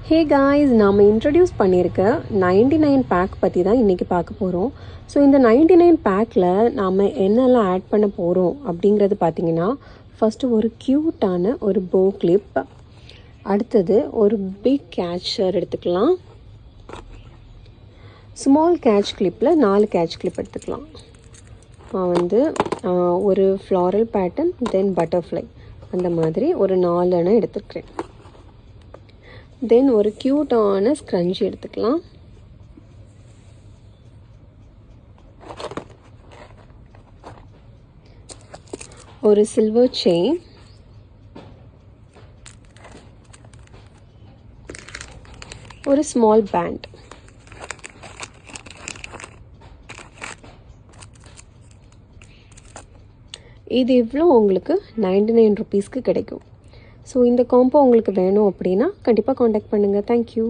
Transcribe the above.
Hey guys, நாம் introduce பண்ணியிருக்க 99 back பற்றி தான் இன்றைக்கி பார்க்க போகிறோம். ஸோ இந்த 99 பேக்கில் நாம் என்னெல்லாம் ஆட் பண்ண போகிறோம் அப்படிங்கிறது பார்த்திங்கன்னா, ஃபஸ்ட்டு ஒரு க்யூட்டான ஒரு போ கிளிப், அடுத்தது ஒரு பிக் கேட்சர் எடுத்துக்கலாம். ஸ்மால் கேட்ச் கிளிப்பில் 4 கேட்ச் கிளிப் எடுத்துக்கலாம். ஒரு ஃப்ளாரல் பேட்டர்ன், தென் பட்டர்ஃப்ளை, அந்த மாதிரி ஒரு 4 எடுத்துக்கிறேன். தென் ஒரு க்யூட்டான ஸ்க்ரன்ச்சி எடுத்துக்கலாம். ஒரு சில்வர் செயின், ஒரு ஸ்மால் பேண்ட். இது இவ்வளோ உங்களுக்கு 99 ருபீஸ்க்கு கிடைக்கும். ஸோ இந்த காம்போ உங்களுக்கு வேணும் அப்படின்னா கண்டிப்பாக காண்டாக்ட் பண்ணுங்கள். தேங்க்யூ.